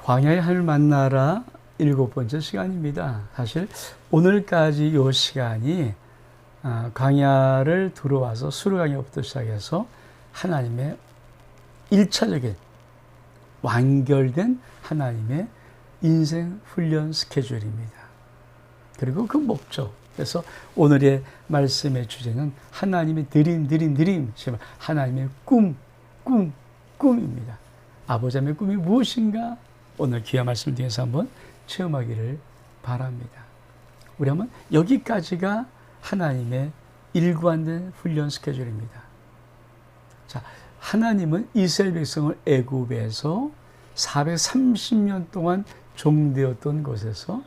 광야의 하늘 만나라 7번째 시간입니다. 사실 오늘까지 이 시간이 광야를 들어와서 수르강야부터 시작해서 하나님의 1차적인 완결된 하나님의 인생 훈련 스케줄입니다. 그리고 그 목적. 그래서 오늘의 말씀의 주제는 하나님의 드림, 하나님의 꿈입니다. 아버지 하나님의 꿈이 무엇인가? 오늘 귀한 말씀을 통해서 한번 체험하기를 바랍니다. 우리 한번 여기까지가 하나님의 일관된 훈련 스케줄입니다. 자, 하나님은 이스라엘 백성을 애굽에서 430년 동안 종되었던 곳에서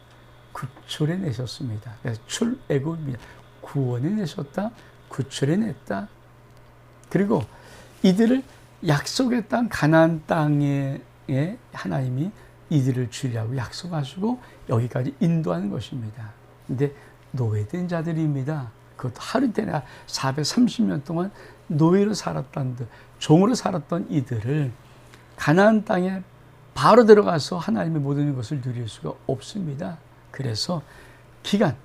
구출해 내셨습니다. 그래서 출애굽입니다. 구원해 내셨다, 구출해 냈다. 그리고 이들을 약속의 땅 가나안 땅에 하나님이 이들을 주려고 약속하시고 여기까지 인도하는 것입니다. 근데 노예된 자들입니다. 그것도 하루 때나 430년 동안 노예로 살았던 종으로 살았던 이들을 가나안 땅에 바로 들어가서 하나님의 모든 것을 누릴 수가 없습니다. 그래서 기간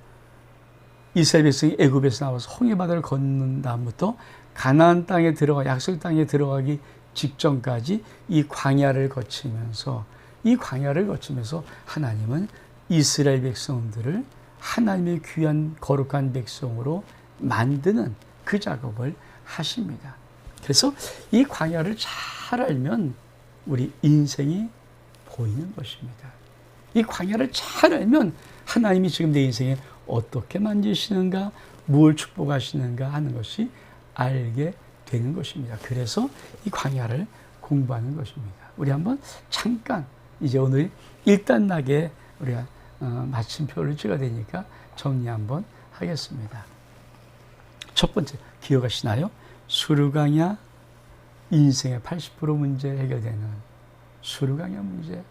이스라엘 백성이 애굽에서 나와서 홍해바다를 건넌 다음부터 가나안 땅에 들어가 약속 땅에 들어가기 직전까지 이 광야를 거치면서 하나님은 이스라엘 백성들을 하나님의 귀한 거룩한 백성으로 만드는 그 작업을 하십니다. 그래서 이 광야를 잘 알면 우리 인생이 보이는 것입니다. 이 광야를 잘 알면 하나님이 지금 내 인생에 어떻게 만지시는가, 무엇을 축복하시는가 하는 것이 알게 되는 것입니다. 그래서 이 광야를 공부하는 것입니다. 우리 한번 잠깐 이제 오늘 일단락에 우리가 마침표를 찍어야 되니까 정리 한번 하겠습니다. 첫 번째 기억하시나요? 수르광야 인생의 80% 문제 해결되는 수르광야 문제.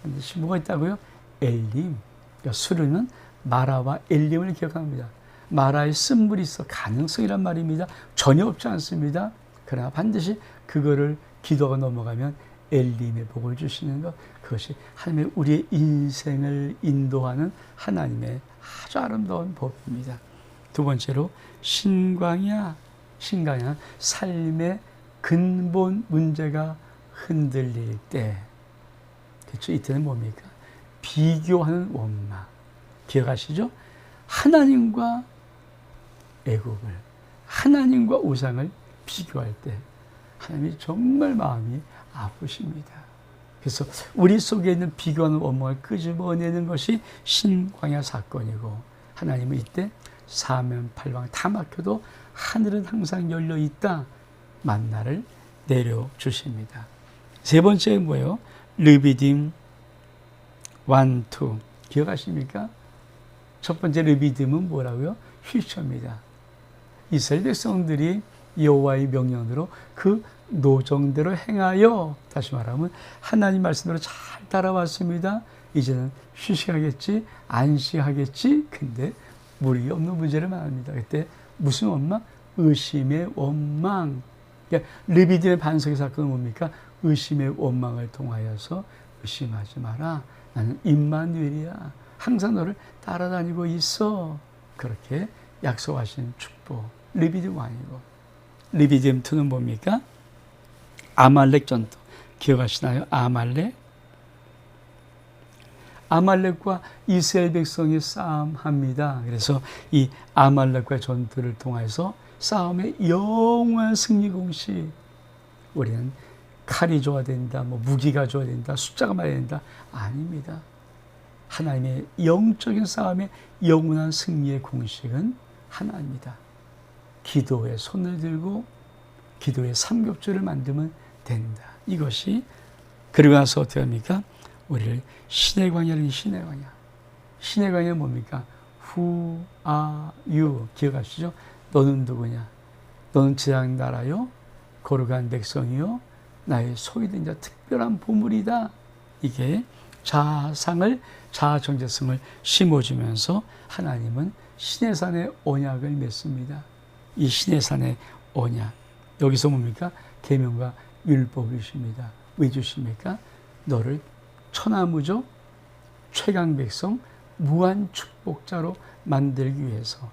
반드시 뭐가 있다고요? 엘림. 그러니까 수르는 마라와 엘림을 기억합니다. 마라에 쓴물이 있어 가능성이란 말입니다. 전혀 없지 않습니다. 그러나 반드시 그거를 기도가 넘어가면 엘림의 복을 주시는 것, 그것이 하나님의 우리의 인생을 인도하는 하나님의 아주 아름다운 법입니다. 두 번째로 신광야, 삶의 근본 문제가 흔들릴 때, 그렇죠? 이때는 뭡니까? 비교하는 원망. 기억하시죠? 하나님과 애굽을, 하나님과 우상을 비교할 때 하나님이 정말 마음이 아프십니다. 그래서 우리 속에 있는 비교하는 원망을 끄집어내는 것이 신광야 사건이고, 하나님은 이때 사면팔방 다 막혀도 하늘은 항상 열려 있다. 만나를 내려주십니다. 세 번째는 뭐예요? 르비딤 1, 2 기억하십니까? 첫 번째 르비딤은 뭐라고요? 휘처입니다. 이스라엘 백성들이 여호와의 명령대로 그 노정대로 행하여, 다시 말하면 하나님 말씀대로 잘 따라왔습니다. 이제는 휴식하겠지, 안식하겠지. 근데 물이 없는 문제를 말합니다. 그때 무슨 원망? 의심의 원망. 그러니까 르비딤의 반석의 사건은 뭡니까? 의심의 원망을 통하여서 의심하지 마라. 나는 임마누엘이야. 항상 너를 따라다니고 있어. 그렇게 약속하신 축복. 르비딤 1이고. 르비딤 2는 뭡니까? 아말렉 전투. 기억하시나요? 아말렉과 이스라엘 백성이 싸움합니다. 그래서 이 아말렉과 전투를 통해서 싸움의 영원한 승리 공식. 우리는 칼이 좋아야 된다, 무기가 좋아야 된다, 숫자가 많아야 된다. 아닙니다. 하나님의 영적인 싸움의 영원한 승리의 공식은 하나입니다. 기도에 손을 들고 기도의 삼겹줄을 만들면 된다. 이것이, 그리고 나서 어떻게 합니까? 우리를 신의 광야를 신의 광야. 신의 광야는 뭡니까? Who are you? 기억하시죠? 너는 누구냐? 너는 지상 나라요, 거룩한 백성이요, 나의 소유된 자 특별한 보물이다. 이게 자아상을, 자아 정체성을 심어주면서 하나님은 시내산의 언약을 맺습니다. 이 시내산의 언약, 여기서 뭡니까? 계명과 율법을 주십니다. 왜 주십니까? 너를 천하무적 최강 백성 무한 축복자로 만들기 위해서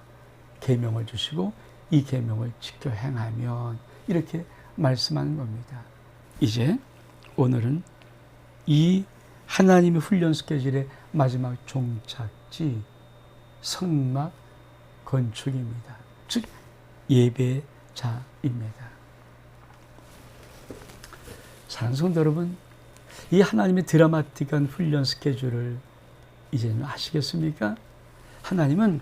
계명을 주시고 이 계명을 지켜 행하면 이렇게 말씀하는 겁니다. 이제 오늘은 이 하나님의 훈련 스케줄의 마지막 종착지 성막 건축입니다. 즉 예배자입니다. 사랑하는 성도 여러분, 이 하나님의 드라마틱한 훈련 스케줄을 이제는 아시겠습니까? 하나님은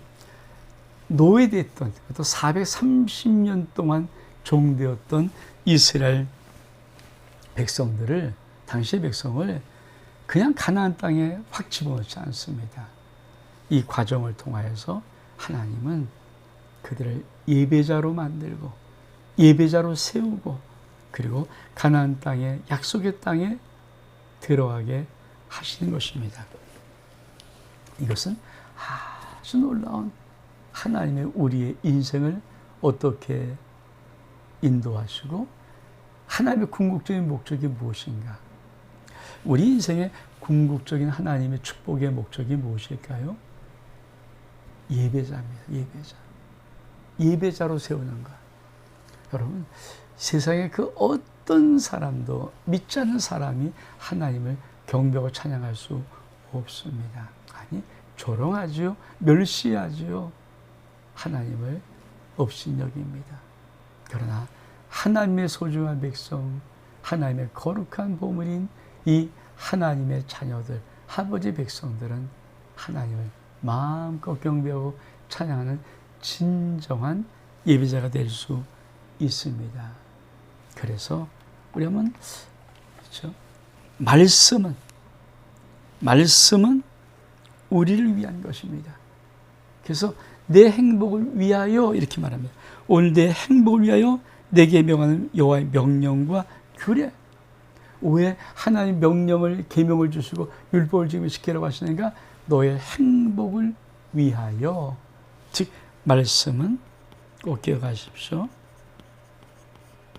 노예됐던 또 430년 동안 종되었던 이스라엘 백성들을, 당시의 백성을 그냥 가나안 땅에 확 집어넣지 않습니다. 이 과정을 통하여서 하나님은 그들을 예배자로 만들고 예배자로 세우고 그리고 가나안 땅에, 약속의 땅에 들어가게 하시는 것입니다. 이것은 아주 놀라운 하나님의 우리의 인생을 어떻게 인도하시고 하나님의 궁극적인 목적이 무엇인가? 우리 인생의 궁극적인 하나님의 축복의 목적이 무엇일까요? 예배자입니다. 예배자. 예배자로 세우는 것. 여러분, 세상에 그 어떤 사람도, 믿지 않는 사람이 하나님을 경배하고 찬양할 수 없습니다. 아니, 조롱하지요. 멸시하지요. 하나님을 업신여깁니다. 그러나 하나님의 소중한 백성, 하나님의 거룩한 보물인 이 하나님의 자녀들, 아버지 백성들은 하나님을 마음껏 경배하고 찬양하는 진정한 예배자가 될 수 있습니다. 그래서 우리 한번, 그렇죠? 말씀은 우리를 위한 것입니다. 그래서 내 행복을 위하여 이렇게 말합니다. 오늘 내 행복을 위하여 내게 명하는 여호와의 명령과 규례. 왜 하나님 명령을, 계명을 주시고 율법을 지키라고 하시는가? 너의 행복을 위하여. 즉 말씀은 꼭 기억하십시오.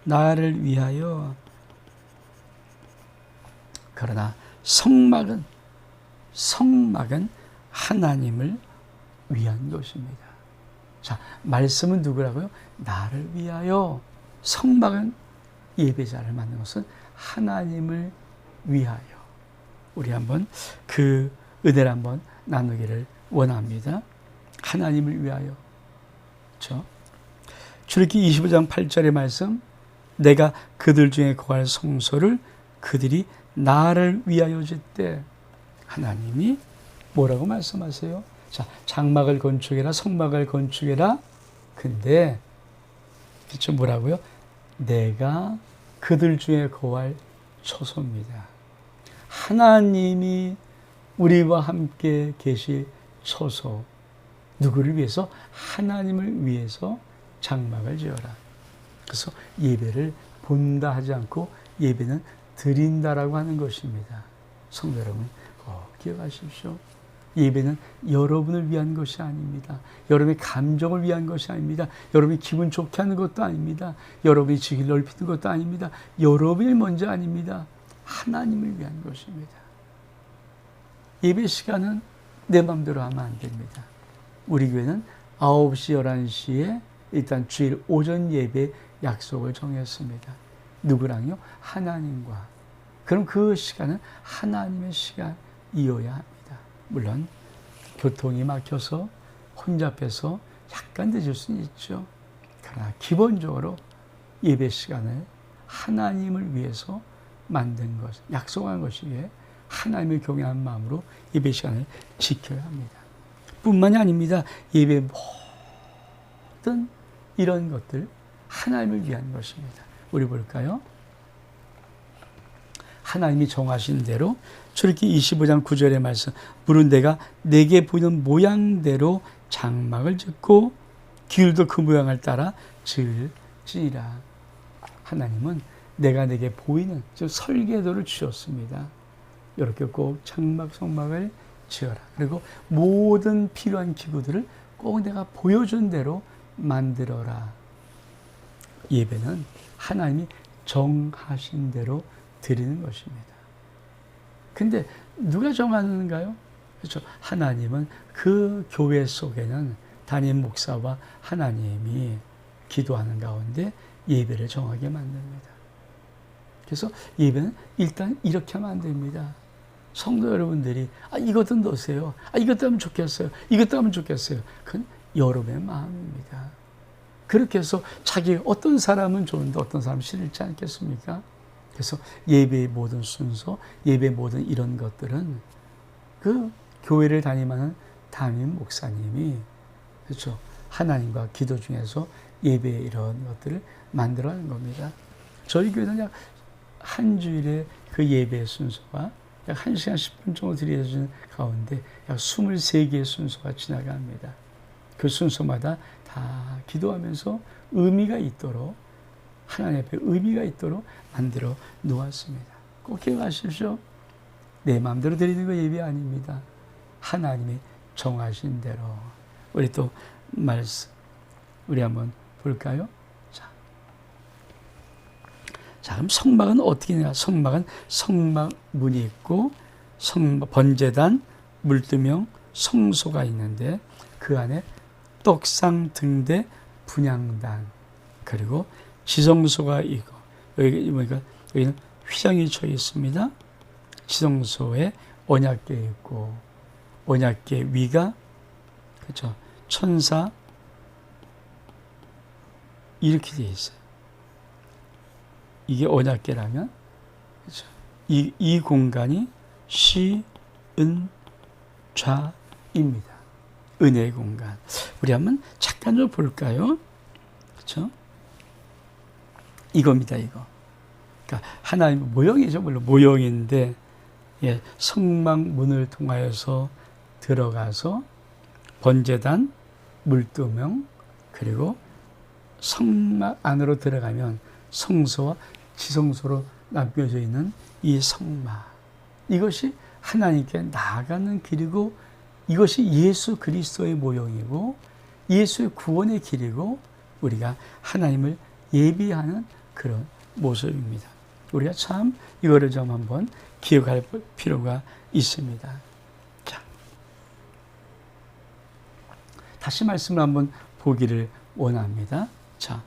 나를 위하여. 그러나 성막은 하나님을 위한 것입니다. 자, 말씀은 누구라고요? 나를 위하여. 성막은, 예배자를 만든 것은 하나님을 위하여. 우리 한번 그 은혜를 한번 나누기를 원합니다. 하나님을 위하여. 그렇죠? 출애굽기 25장 8절의 말씀, 내가 그들 중에 거할 성소를 그들이 나를 위하여 짓되. 하나님이 뭐라고 말씀하세요? 자, 장막을 건축해라, 성막을 건축해라. 근데 그쵸, 뭐라고요? 내가 그들 중에 거할 처소입니다. 하나님이 우리와 함께 계실 처소. 누구를 위해서? 하나님을 위해서 장막을 지어라. 그래서 예배를 본다 하지 않고 예배는 드린다라고 하는 것입니다. 성도 여러분, 꼭 기억하십시오. 예배는 여러분을 위한 것이 아닙니다. 여러분의 감정을 위한 것이 아닙니다. 여러분이 기분 좋게 하는 것도 아닙니다. 여러분이 지위를 넓히는 것도 아닙니다. 여러분이 먼저 아닙니다. 하나님을 위한 것입니다. 예배 시간은 내 마음대로 하면 안 됩니다. 우리 교회는 9시, 11시에 일단 주일 오전 예배 약속을 정했습니다. 누구랑요? 하나님과. 그럼 그 시간은 하나님의 시간이어야 합니다. 물론 교통이 막혀서 혼잡해서 약간 늦을 수는 있죠. 그러나 기본적으로 예배 시간을 하나님을 위해서 만든 것, 약속한 것이기에 하나님을 경외하는 마음으로 예배 시간을 지켜야 합니다. 뿐만이 아닙니다. 예배 모든 이런 것들 하나님을 위한 것입니다. 우리 볼까요? 하나님이 정하신 대로 출애굽기 25장 9절의 말씀, 물은 내가 내게 보이는 모양대로 장막을 짓고 기울도 그 모양을 따라 지으리라. 하나님은 내가 내게 보이는, 즉 설계도를 주셨습니다. 이렇게 꼭 장막, 성막을 지어라. 그리고 모든 필요한 기구들을 꼭 내가 보여준 대로 만들어라. 예배는 하나님이 정하신 대로 드리는 것입니다. 근데 누가 정하는가요? 그렇죠. 하나님은 그 교회 속에는 담임 목사와 하나님이 기도하는 가운데 예배를 정하게 만듭니다. 그래서 예배는 일단 이렇게 하면 안 됩니다. 성도 여러분들이 이것도 넣으세요. 이것도 하면 좋겠어요. 이것도 하면 좋겠어요. 그건 여러분의 마음입니다. 그렇게 해서 자기 어떤 사람은 좋은데 어떤 사람은 싫지 않겠습니까? 그래서 예배의 모든 순서, 예배의 모든 이런 것들은 그 교회를 담임하는 담임 목사님이 그렇죠. 하나님과 기도 중에서 예배의 이런 것들을 만들어가는 겁니다. 저희 교회는 약 한 주일에 그 예배의 순서가 약 1시간 10분 정도 드려지는 가운데 약 23개의 순서가 지나갑니다. 그 순서마다 다 기도하면서 의미가 있도록 하나님 앞에 의미가 있도록 만들어 놓았습니다. 꼭 기억하십시오. 내 마음대로 드리는 거 예배 아닙니다. 하나님이 정하신 대로. 우리 또 말씀 우리 한번 볼까요? 자, 그럼 성막은 어떻게 되냐? 성막은 성막문이 있고 번제단, 물두명, 성소가 있는데 그 안에 떡상 등대, 분향단 그리고 지성소가 있고 여기는 휘장이 쳐 있습니다. 지성소에 언약궤 있고 언약궤 위가 그렇죠. 천사 이렇게 되어 있어요. 이게 언약궤라면 그렇죠. 이 공간이 시, 은, 좌입니다. 은혜의 공간. 우리 한번 잠깐 좀 볼까요? 그렇죠? 이겁니다, 이거. 그러니까 하나님의 모형이죠, 물론 모형인데 예, 성막문을 통하여서 들어가서 번제단, 물두명 그리고 성막 안으로 들어가면 성소와 지성소로 남겨져 있는 이 성막. 이것이 하나님께 나아가는 길이고 이것이 예수 그리스도의 모형이고 예수의 구원의 길이고 우리가 하나님을 예비하는 그런 모습입니다. 우리가 참 이거를 좀 한번 기억할 필요가 있습니다. 자, 다시 말씀을 한번 보기를 원합니다. 자,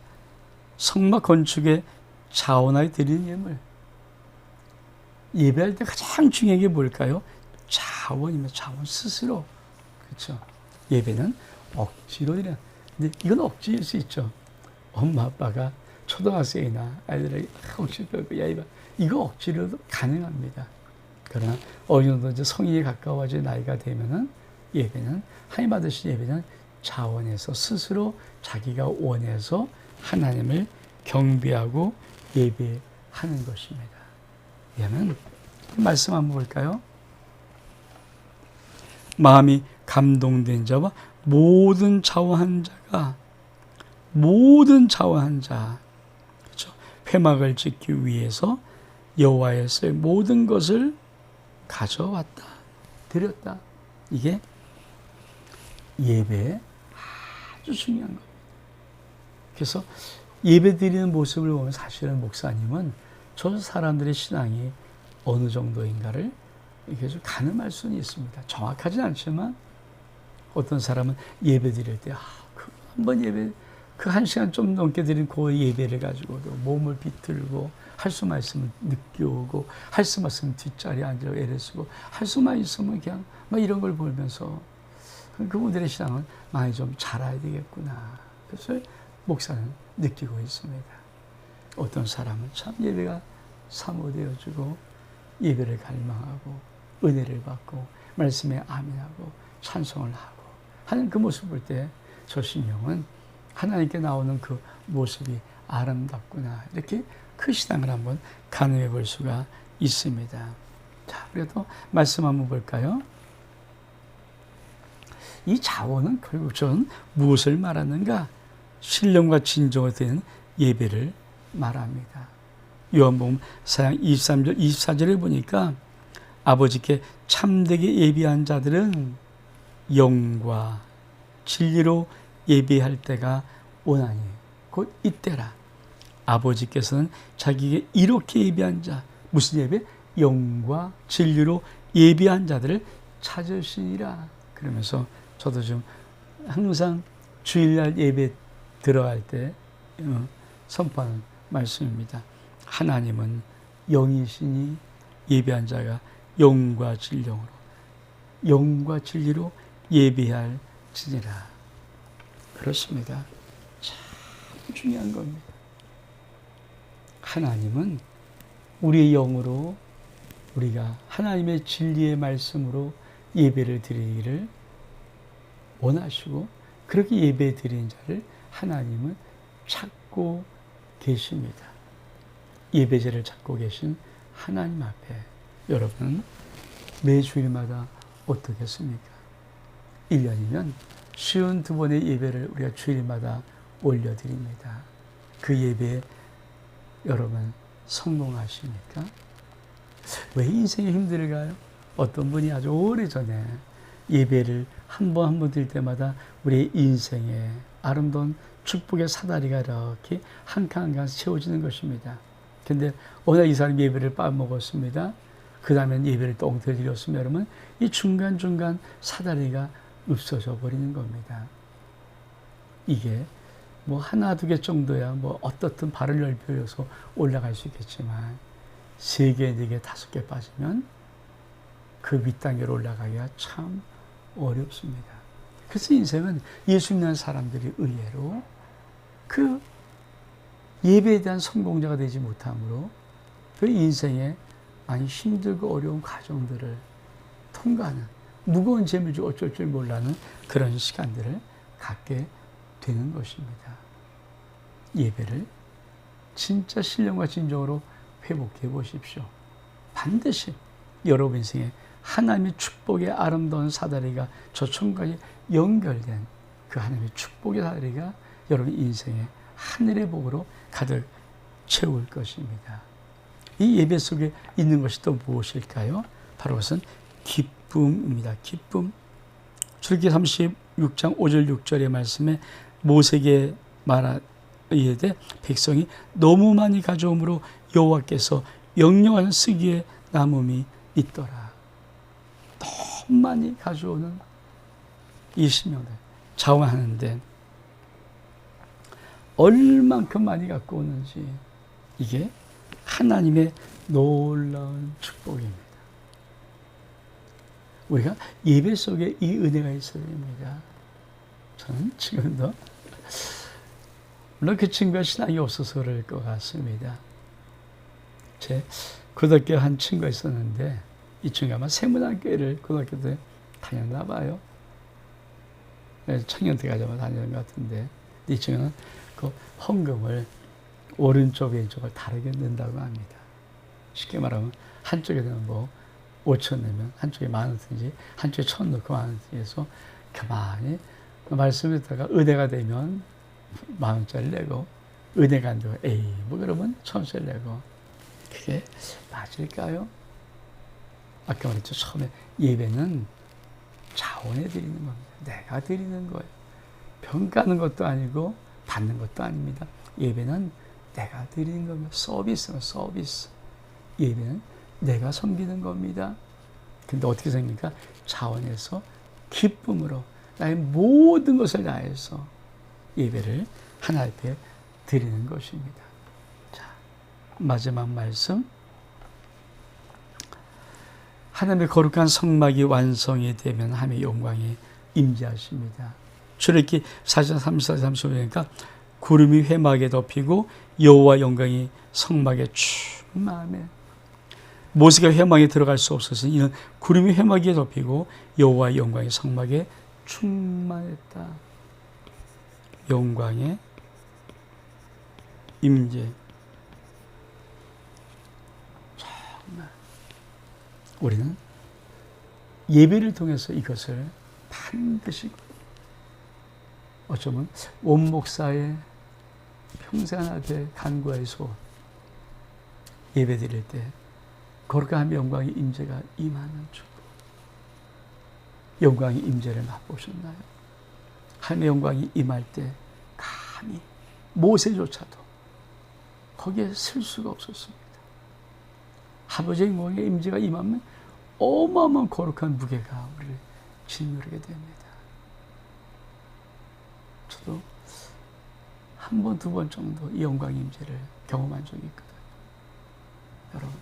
성막 건축에 자원하여 드리는 예물. 예배할 때 가장 중요한 게 뭘까요? 자원입니다. 자원 스스로. 그렇죠. 예배는 억지로 드려. 근데 이건 억지일 수 있죠. 엄마 아빠가 초등학생이나 아이들에게 억지로 배우고 야 이거 억지로도 가능합니다. 그러나 어느 정도 이제 성인이 가까워져 나이가 되면은 예배는 하나님 받으신 예배는 자원해서 스스로 자기가 원해서 하나님을 경배하고 예배하는 것입니다. 그러면 말씀 한번 볼까요? 마음이 감동된 자와 모든 자원한 자가 그렇죠. 회막을 짓기 위해서 여호와의 모든 것을 가져왔다, 드렸다. 이게 예배에 아주 중요한 겁니다. 그래서 예배 드리는 모습을 보면 사실은 목사님은 저 사람들의 신앙이 어느 정도인가를 이렇게 좀 가늠할 수는 있습니다. 정확하진 않지만 어떤 사람은 예배 드릴 때 한번 예배 그 1시간 좀 넘게 드린 그 예배를 가지고도 몸을 비틀고 할 수만 있으면 늦게 오고 할 수만 있으면 뒷자리에 앉아 애를 쓰고 할 수만 있으면 그냥 막 이런 걸 보면서 그분들의 신앙은 많이 좀 자라야 되겠구나. 그래서 목사는 느끼고 있습니다. 어떤 사람은 참 예배가 사모되어지고 예배를 갈망하고 은혜를 받고 말씀에 아멘하고 찬송을 하고 하는 그 모습을 볼 때 저 심령은 하나님께 나오는 그 모습이 아름답구나. 이렇게 그 신앙을 한번 가늠해 볼 수가 있습니다. 자, 그래도 말씀 한번 볼까요? 이 자원은 결국 저는 무엇을 말하는가? 신령과 진정으로 되는 예배를 말합니다. 요한복음 4장 23절, 24절에 보니까 아버지께 참되게 예비한 자들은 영과 진리로 예배할 때가 오나니 곧 이때라. 아버지께서는 자기에게 이렇게 예배한 자, 무슨 예배? 영과 진리로 예비한 자들을 찾으시니라. 그러면서 저도 좀 항상 주일날 예배 들어갈 때 선포하는 말씀입니다. 하나님은 영이시니 예배한 자가 영과 진리로 예배할 지니라. 그렇습니다. 참 중요한 겁니다. 하나님은 우리의 영으로 우리가 하나님의 진리의 말씀으로 예배를 드리기를 원하시고 그렇게 예배 드리는 자를 하나님은 찾고 계십니다. 예배제를 찾고 계신 하나님 앞에 여러분 매 주일마다 어떻겠습니까? 1년이면 52번의 예배를 우리가 주일마다 올려드립니다. 그 예배에 여러분 성공하십니까? 왜 인생이 힘들까요? 어떤 분이 아주 오래전에 예배를 한 번 드릴 때마다 우리의 인생에 아름다운 축복의 사다리가 이렇게 한 칸 한 칸 채워지는 것입니다. 근데 어느 날 이 사람이 예배를 빠먹었습니다. 그 다음에 예배를 또 엉터리 드렸으면 여러분 이 중간중간 사다리가 없어져 버리는 겁니다. 이게 뭐 하나 두 개 정도야 뭐 어떻든 발을 넓혀서 올라갈 수 있겠지만 3개, 4개, 5개 빠지면 그 윗단계로 올라가기가 참 어렵습니다. 그래서 인생은 예수 믿는 사람들이 의외로 그 예배에 대한 성공자가 되지 못함으로 그 인생에 많이 힘들고 어려운 과정들을 통과하는 무거운 짐을 지고 어쩔 줄 몰라는 그런 시간들을 갖게 되는 것입니다. 예배를 진짜 신령과 진정으로 회복해 보십시오. 반드시 여러분 인생에 하나님의 축복의 아름다운 사다리가 저 천국까지 연결된 그 하나님의 축복의 사다리가 여러분 인생의 하늘의 복으로 가득 채울 것입니다. 이 예배 속에 있는 것이 또 무엇일까요? 바로 그것은 기쁨입니다. 기쁨. 출애굽기 36장 5절 6절의 말씀에 모세에게 말하되 백성이 너무 많이 가져오므로 여호와께서 영영한 쓰기에 남음이 있더라. 너무 많이 가져오는 이 신명들 자원하는데 얼만큼 많이 갖고 오는지 이게 하나님의 놀라운 축복입니다. 우리가 예배 속에 이 은혜가 있어야 됩니다. 저는 지금도 물론 그 친구가 신앙이 없어서 그럴 것 같습니다. 제 고등학교 한 친구가 있었는데 이 친구가 아마 세문학교를 고등학교 때 다녔나 봐요. 청년대 가자마자 다니는 것 같은데 이 친구는 그 헌금을 오른쪽 왼쪽을 다르게 넣는다고 합니다. 쉽게 말하면 한쪽에는 뭐 5천 내면 한쪽에 10,000원 든지 한쪽에 1,000 넣고 10,000원 해서 가만히 말씀을 듣다가 은혜가 되면 10,000원짜리 내고 은혜가 안 되고 에이 뭐 그러면 1,000원짜리 내고 그게 맞을까요? 아까 말했죠. 처음에 예배는 자원해 드리는 겁니다. 내가 드리는 거예요. 평가하는 것도 아니고 받는 것도 아닙니다. 예배는 내가 드리는 겁니다. 서비스. 예배는 내가 섬기는 겁니다. 근데 어떻게 생깁니까? 자원해서 기쁨으로 나의 모든 것을 다해서 예배를 하나님 앞에 드리는 것입니다. 자, 마지막 말씀. 하나님의 거룩한 성막이 완성이 되면 하나님의 영광이 임재하십니다. 출애굽기 4장 34, 35니까 구름이 회막에 덮이고 여호와 영광이 성막에 충만하며 모세가 회막에 들어갈 수 없었으니 이는 구름이 회막에 덮이고 여호와 영광이 성막에 충만했다. 영광의 임재. 정말 우리는 예배를 통해서 이것을 반드시 어쩌면 원 목사의 평생 앞에 간구의 소원 예배 드릴 때 거룩한 영광의 임재가 임하는 축복. 영광의 임재를 맛보셨나요? 하나님의 영광이 임할 때 감히 모세조차도 거기에 쓸 수가 없었습니다. 아버지의 영광의 임재가 임하면 어마어마한 거룩한 무게가 우리를 짓누르게 됩니다. 저도 한 번, 두 번 정도 이 영광의 임재를 경험한 적이 있거든요. 여러분,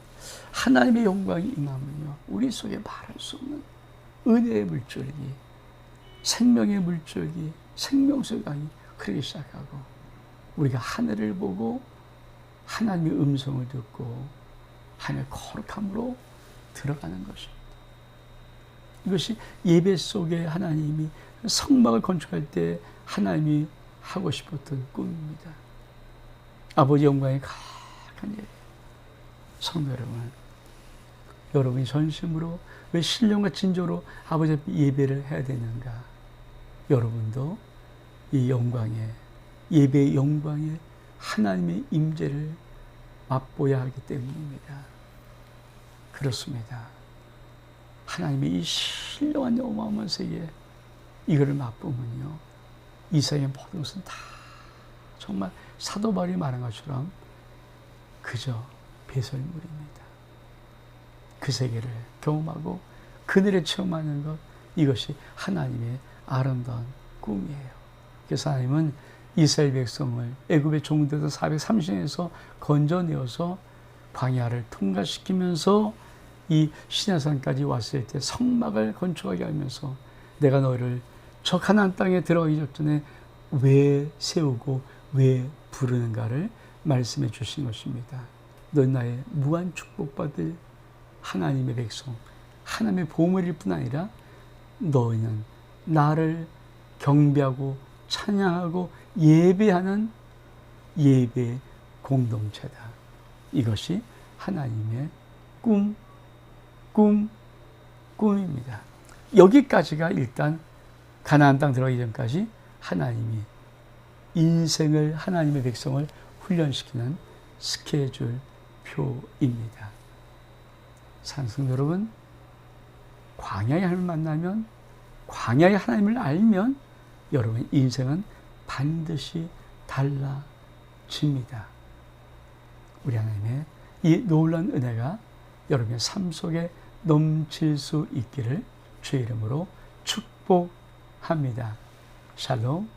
하나님의 영광이 임하면요, 우리 속에 말할 수 없는 은혜의 물줄기, 생명의 물줄기, 생명수의 강이 흐르기 시작하고, 우리가 하늘을 보고 하나님의 음성을 듣고 하나님의 거룩함으로 들어가는 것입니다. 이것이 예배 속에 하나님이 성막을 건축할 때 하나님이 하고 싶었던 꿈입니다. 아버지 영광의 거룩한 예배. 성도 여러분, 여러분이 전심으로 왜 신령과 진조로 아버지 앞에 예배를 해야 되는가? 여러분도 이 영광의, 예배의 영광의 하나님의 임재를 맛보아야 하기 때문입니다. 그렇습니다. 하나님의 이 신령한 어마어마한 세계, 이거를 맛보면요, 이 세상의 모든 것은 다 정말 사도 바울이 말한 것처럼 그저 배설물입니다. 그 세계를 경험하고 그늘에 체험하는 것, 이것이 하나님의 아름다운 꿈이에요. 그래서 하나님은 이스라엘 백성을 애굽의 종되던 430년에서 건져내어서 광야를 통과시키면서 이 시내산까지 왔을 때 성막을 건축하게 하면서 내가 너희를 저 가나안 땅에 들어가기 전에 왜 세우고 왜 부르는가를 말씀해 주신 것입니다. 넌 나의 무한 축복받을 하나님의 백성, 하나님의 보물일 뿐 아니라 너희는 나를 경배하고 찬양하고 예배하는 예배 공동체다. 이것이 하나님의 꿈입니다. 여기까지가 일단 가나안 땅 들어가기 전까지 하나님이 인생을, 하나님의 백성을 훈련시키는 스케줄표입니다. 사랑하는 여러분, 광야의 하나님을 만나면, 광야의 하나님을 알면 여러분 인생은 반드시 달라집니다. 우리 하나님의 이 놀라운 은혜가 여러분의 삶 속에 넘칠 수 있기를 주의 이름으로 축복합니다. 샬롬.